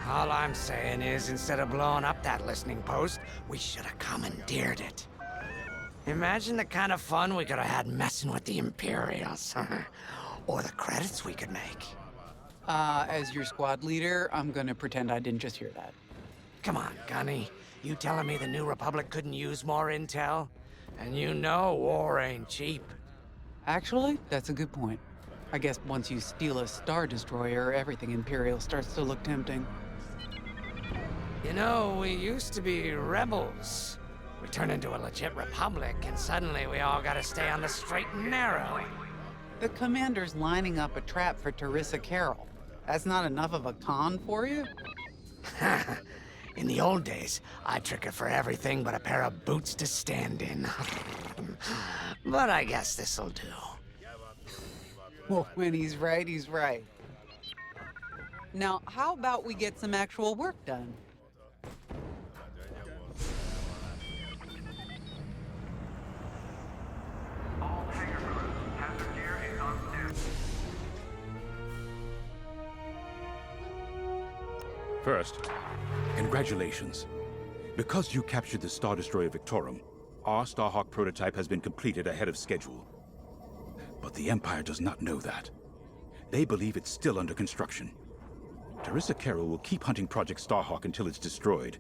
All I'm saying is, instead of blowing up that listening post, we should have commandeered it. Imagine the kind of fun we could have had messing with the Imperials. Or the credits we could make. As your squad leader, I'm gonna pretend I didn't just hear that. Come on, Gunny. You telling me the New Republic couldn't use more intel? And you know war ain't cheap. Actually, that's a good point. I guess once you steal a Star Destroyer, everything Imperial starts to look tempting. You know, we used to be rebels. We turned into a legit republic, and suddenly we all gotta stay on the straight and narrow. The commander's lining up a trap for Teresa Carroll. That's not enough of a con for you? In the old days, I'd trick her for everything but a pair of boots to stand in. But I guess this'll do. Well, when he's right, he's right. Now, how about we get some actual work done? First, congratulations. Because you captured the Star Destroyer Victorum, our Starhawk prototype has been completed ahead of schedule. But the Empire does not know that. They believe it's still under construction. Teresa Carroll will keep hunting Project Starhawk until it's destroyed,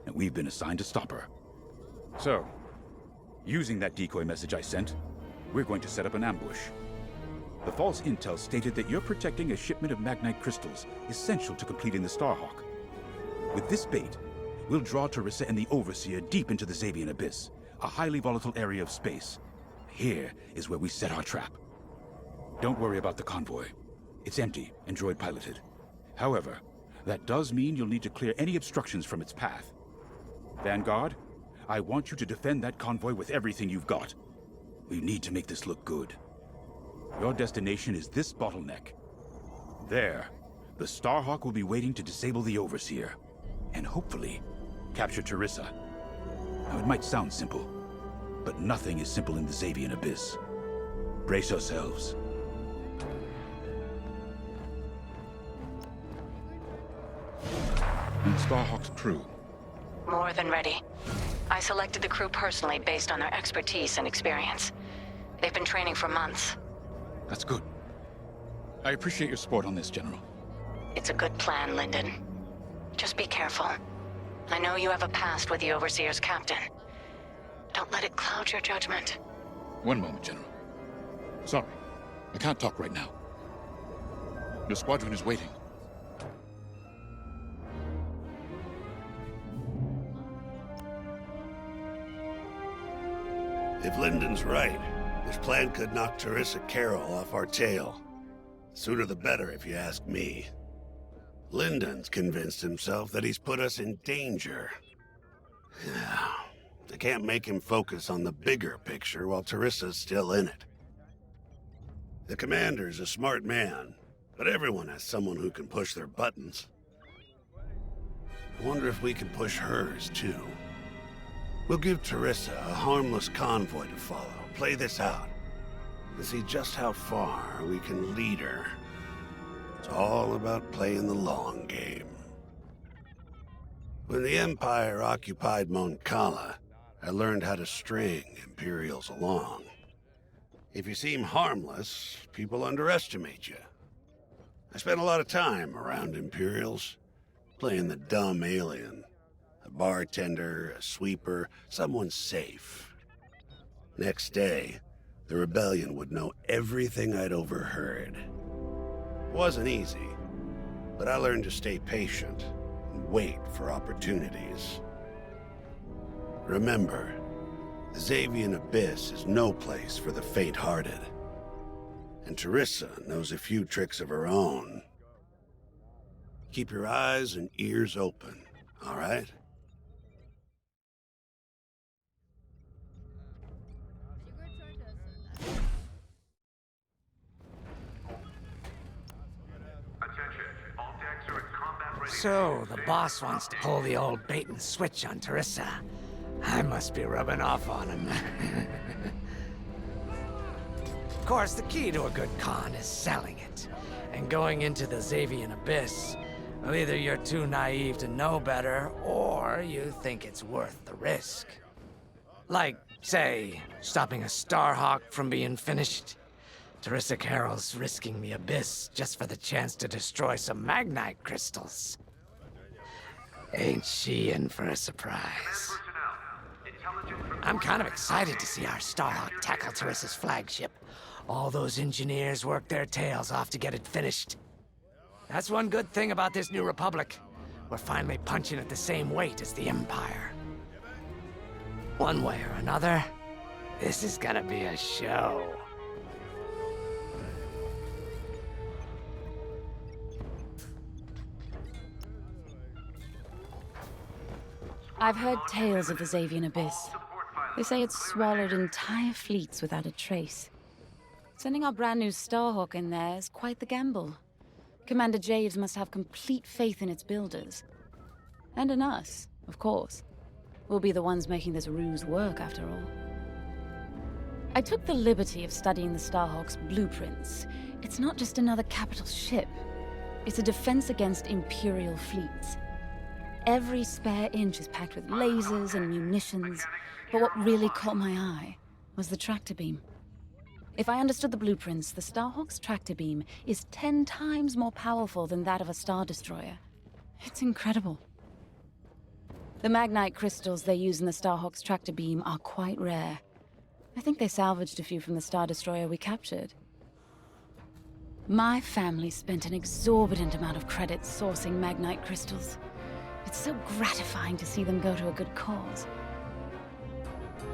and we've been assigned to stop her. So, using that decoy message I sent, we're going to set up an ambush. The false intel stated that you're protecting a shipment of Magnite crystals, essential to completing the Starhawk. With this bait, we'll draw Teresa and the Overseer deep into the Xavian Abyss, a highly volatile area of space. Here is where we set our trap. Don't worry about the convoy. It's empty and droid-piloted. However, that does mean you'll need to clear any obstructions from its path. Vanguard, I want you to defend that convoy with everything you've got. We need to make this look good. Your destination is this bottleneck. There, the Starhawk will be waiting to disable the Overseer, and hopefully, capture Teresa. Now, it might sound simple, but nothing is simple in the Xavian Abyss. Brace yourselves. And Starhawk's crew. More than ready. I selected the crew personally based on their expertise and experience. They've been training for months. That's good. I appreciate your support on this, General. It's a good plan, Lyndon. Just be careful. I know you have a past with the Overseer's captain. Don't let it cloud your judgment. One moment, General. Sorry, I can't talk right now. The squadron is waiting. If Lyndon's right, this plan could knock Teresa Carroll off our tail. Sooner the better, if you ask me. Lyndon's convinced himself that he's put us in danger. I can't make him focus on the bigger picture while Teresa's still in it. The commander's a smart man, but everyone has someone who can push their buttons. I wonder if we can push hers, too. We'll give Teresa a harmless convoy to follow. Play this out. And see just how far we can lead her. It's all about playing the long game. When the Empire occupied Mon Cala, I learned how to string Imperials along. If you seem harmless, people underestimate you. I spent a lot of time around Imperials, playing the dumb alien. A bartender, a sweeper, someone safe. Next day, the rebellion would know everything I'd overheard. It wasn't easy, but I learned to stay patient and wait for opportunities. Remember, the Xavian Abyss is no place for the faint-hearted. And Teresa knows a few tricks of her own. Keep your eyes and ears open, all right? So, the boss wants to pull the old bait and switch on Teresa. I must be rubbing off on him. Of course, the key to a good con is selling it. And going into the Xavian Abyss, well, either you're too naive to know better, or you think it's worth the risk. Like, say, stopping a starhawk from being finished. Teresa Carroll's risking the Abyss just for the chance to destroy some magnite crystals. Ain't she in for a surprise? I'm kind of excited to see our starhawk tackle Teresa's flagship. All those engineers worked their tails off to get it finished. That's one good thing about this new republic. We're finally punching at the same weight as the Empire. One way or another, this is gonna be a show. I've heard tales of the Xavian Abyss. They say it's swallowed entire fleets without a trace. Sending our brand new Starhawk in there is quite the gamble. Commander Javes must have complete faith in its builders. And in us, of course. We'll be the ones making this ruse work, after all. I took the liberty of studying the Starhawk's blueprints. It's not just another capital ship. It's a defense against imperial fleets. Every spare inch is packed with lasers and munitions, but what really caught my eye was the tractor beam. If I understood the blueprints, the Starhawk's tractor beam is 10 times more powerful than that of a Star Destroyer. It's incredible. The magnite crystals they use in the Starhawk's tractor beam are quite rare. I think they salvaged a few from the Star Destroyer we captured. My family spent an exorbitant amount of credits sourcing magnite crystals. It's so gratifying to see them go to a good cause.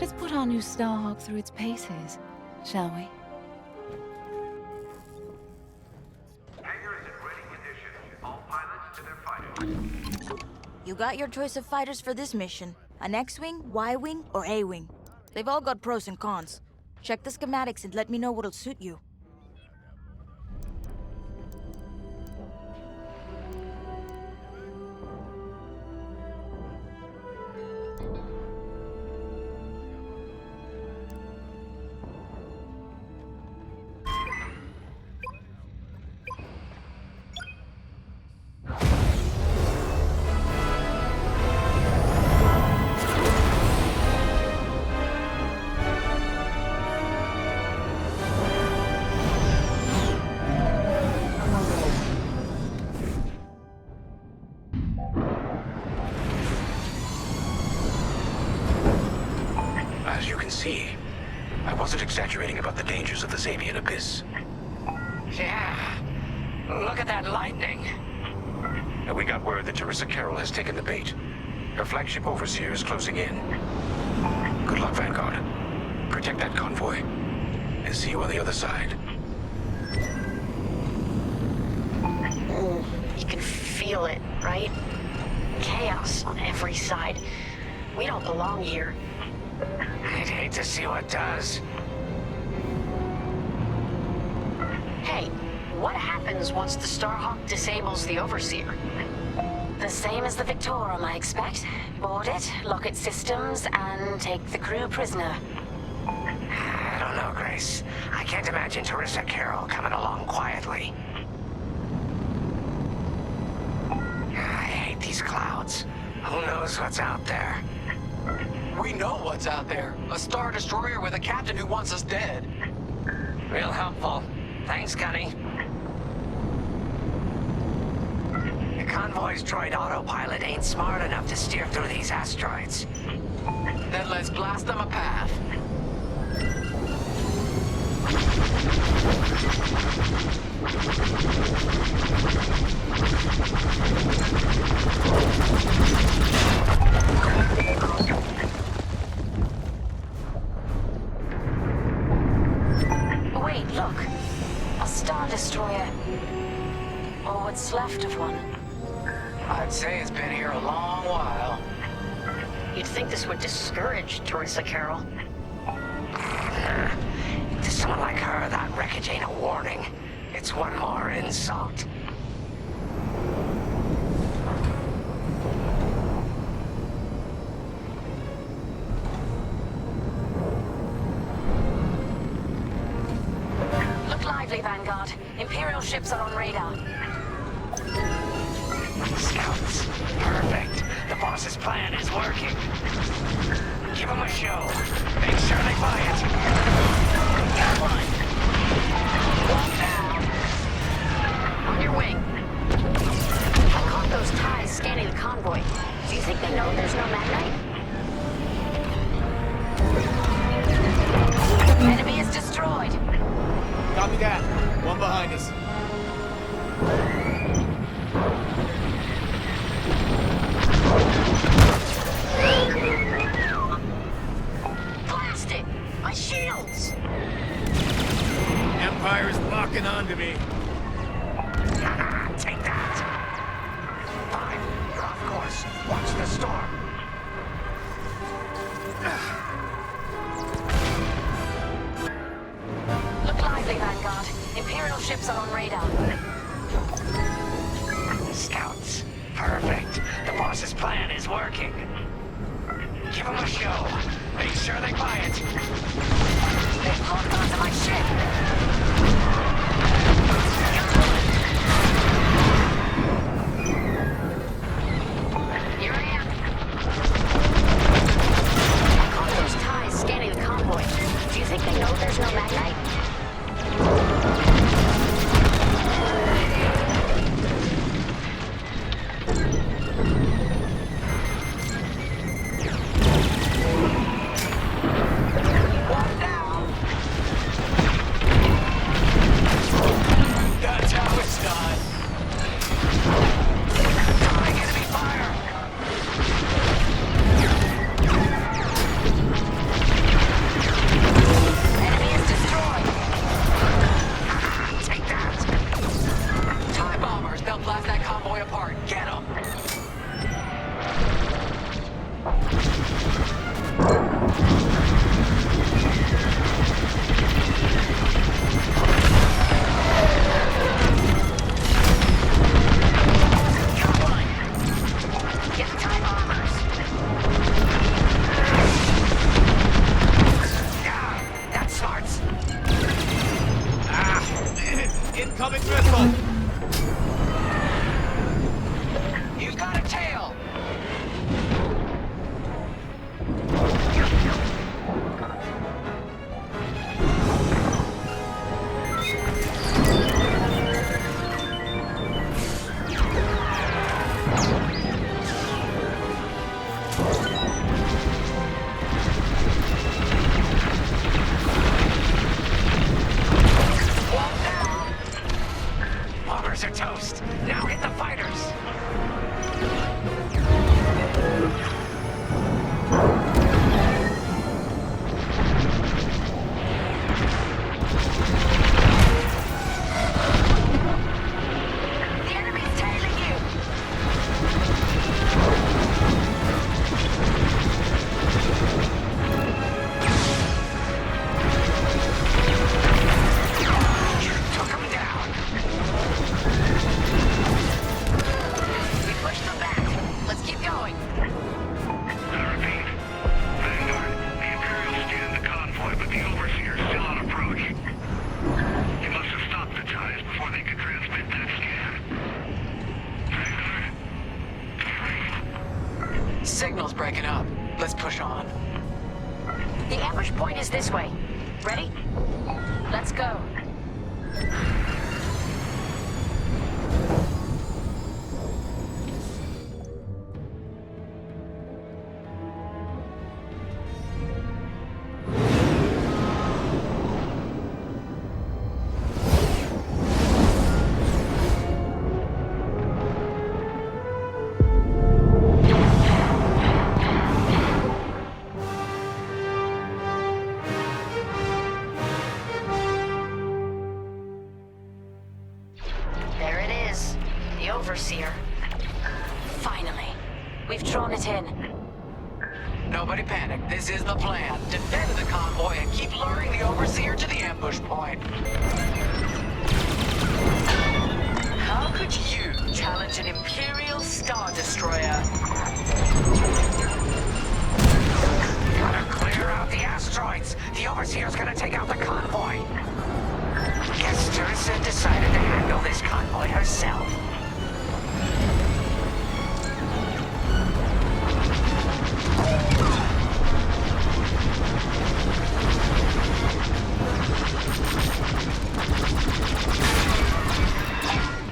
Let's put our new Starhawk through its paces, shall we? Hangar is in ready condition. All pilots to their fighters. You got your choice of fighters for this mission. An X-Wing, Y-Wing, or A-Wing. They've all got pros and cons. Check the schematics and let me know what'll suit you. As you can see, I wasn't exaggerating about the dangers of the Xavian Abyss. Yeah. Look at that lightning. And we got word that Teresa Carroll has taken the bait. Her flagship Overseer is closing in. Good luck, Vanguard. Protect that convoy. And see you on the other side. You can feel it, right? Chaos on every side. We don't belong here. I'd hate to see what does. Hey, what happens once the Starhawk disables the Overseer? The same as the Victorum, I expect. Board it, lock its systems, and take the crew prisoner. I don't know, Grace. I can't imagine Teresa Carroll coming along quietly. I hate these clouds. Who knows what's out there? We know what's out there. A Star Destroyer with a captain who wants us dead. Real helpful. Thanks, Gunny. The convoy's droid autopilot ain't smart enough to steer through these asteroids. Then let's blast them a path. Wait, look. A Star Destroyer. Or what's left of one. I'd say it's been here a long while. You'd think this would discourage Teresa Carroll. To someone like her, that wreckage ain't a warning. It's one more insult. Look lively, Vanguard. Imperial Imperial ships are on radar. Scouts. Perfect. The boss's plan is working. Give them a show. Make sure they buy it. Got one. One down. On your wing. I caught those ties scanning the convoy. Do you think they know there's no magnite? Enemy is destroyed. Copy that. One behind us. Blasted! My shields! Empire is locking onto me. Take that. Fine. You're off course. Watch the storm. Look lively, Vanguard. Imperial ships are on radar. Scouts. Perfect. The boss's plan is working. Give them a show. Make sure they buy it. They've locked onto my ship. Here I am. I caught those ties scanning the convoy. Do you think they know there's no magnite? One down. That's how it's done. Throwing enemy fire. Enemy is destroyed. Take that. TIE bombers, they'll blast that convoy apart. Get them! Got one. Get the TIE bombers. Yeah, that smarts. Incoming missile. You've got a tail! One down. Bombers are toast. Now hit the fighters. The enemy's tailing you. Took them down. We pushed them back. Let's keep going. I repeat. Vanguard, the Imperials scanned the convoy, but the Overseer's still on approach. You must have stopped the ties before they could transmit that scan. Vanguard? Signal's breaking up. Let's push on. The ambush point is this way. Ready? Let's go. There it is. The Overseer. Finally. We've drawn it in. Nobody panic. This is the plan. Defend the convoy and keep luring the Overseer to the ambush point. How could you challenge an Imperial Star Destroyer? Gotta clear out the asteroids. The Overseer's gonna take out the convoy. Guess Turson decided to hand yourself.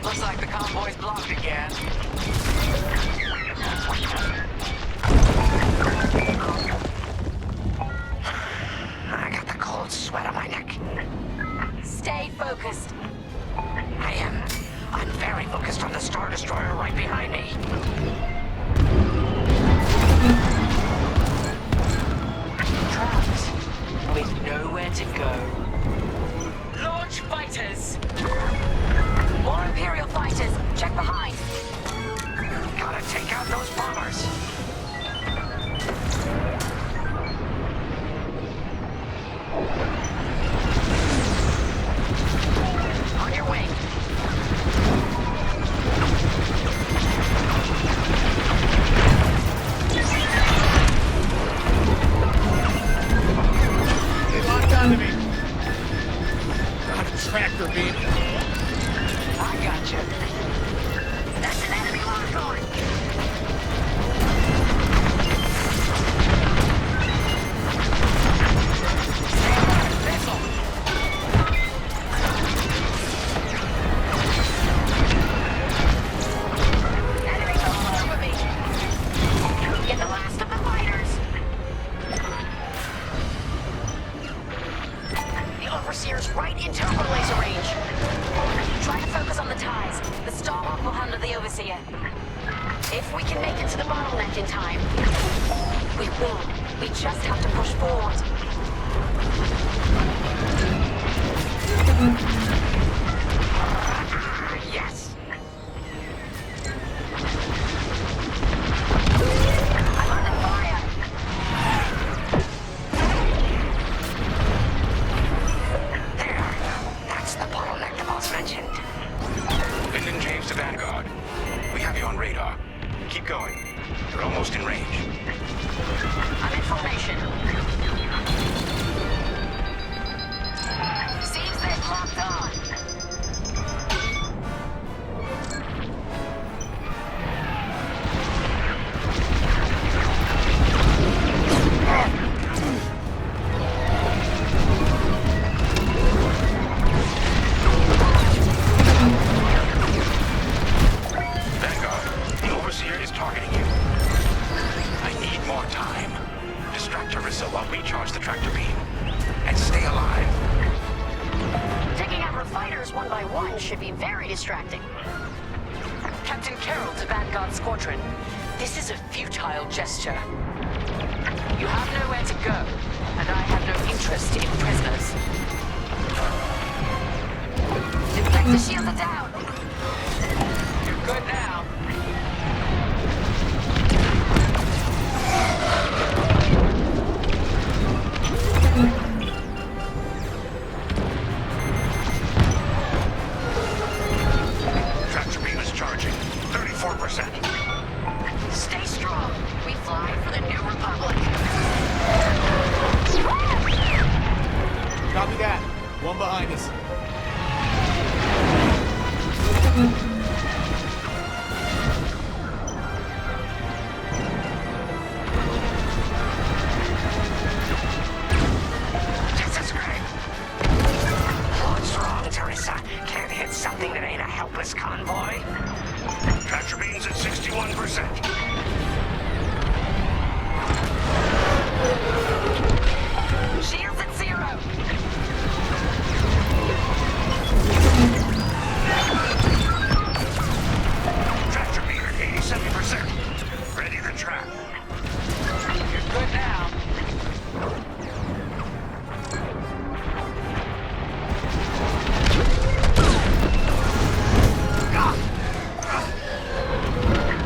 Looks like the convoy's blocked again. I got the cold sweat on my neck. Stay focused. I'm very focused on the Star Destroyer right behind me. Trapped. With nowhere to go. Launch fighters! More Imperial fighters. Check behind. Gotta take out those bombers. On your way. They locked onto me. Got a tractor beam. I gotcha. That's an enemy lock on. Enemies all over me. Get the last of the fighters. The Overseer's right in turbo laser range. Try to focus on the ties. The Starhawk will handle the Overseer. If we can make it to the bottleneck in time, we will. We just have to push forward. Yes. I'm under fire. There. That's the bottleneck the boss mentioned. Lyndon James to Vanguard. We have you on radar. Keep going. You're almost in range. I'm in formation. Seems they've locked on. Vanguard, the Overseer is targeting you. I need more time. Distract Teresa while we charge the tractor beam. And stay alive. Taking out her fighters one by one should be very distracting. Captain Carroll to Vanguard Squadron. This is a futile gesture. You have nowhere to go, and I have no interest in prisoners. Deflector shields are down. You're good now. Tractor beam is charging. 34%. Stay strong. We fly for the New Republic. Copy that. One behind us. This is great. What's wrong, Teresa? Can't hit something that ain't a helpless convoy? Tractor beam's at 61%. Shields at 0. Tractor beam at 87%. Ready to trap. You're good now.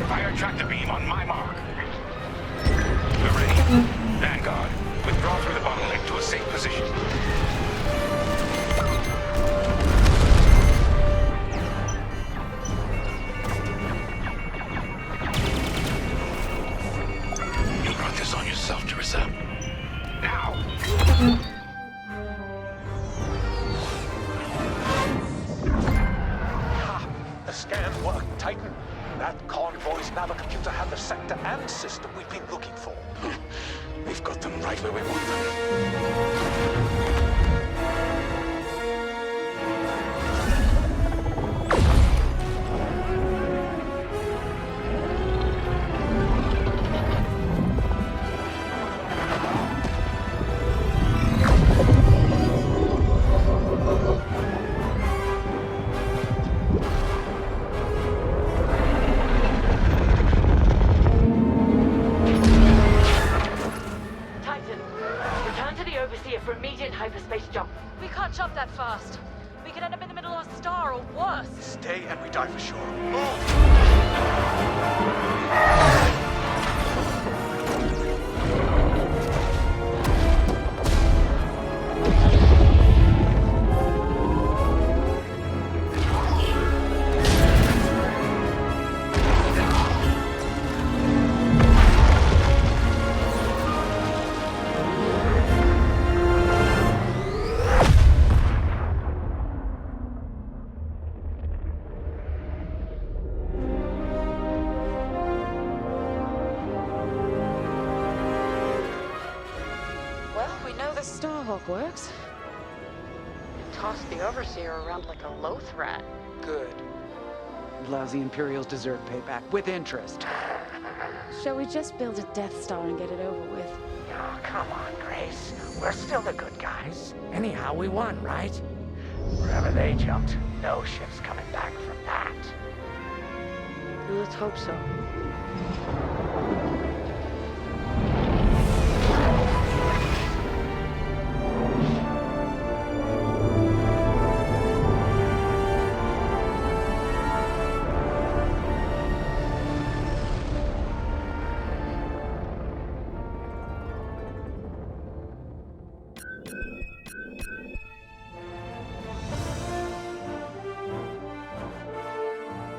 Fire tractor beam on my mark. We're ready. Vanguard, scan worked, Titan. That Convoy's navicomputer had the sector and system we've been looking for. We've got them right where we want them. Titan, return to the Overseer for immediate hyperspace jump. We can't jump that fast. We could end up in the middle of a star or worse. Stay and we die for sure. Move! Well, we know the Starhawk works. Toss the Overseer around like a loath rat. Good. Lousy Imperials deserve payback, with interest. Shall we just build a Death Star and get it over with? Oh, come on, Grace. We're still the good guys. Anyhow, we won, right? Wherever they jumped, no ship's coming back from that. Let's hope so.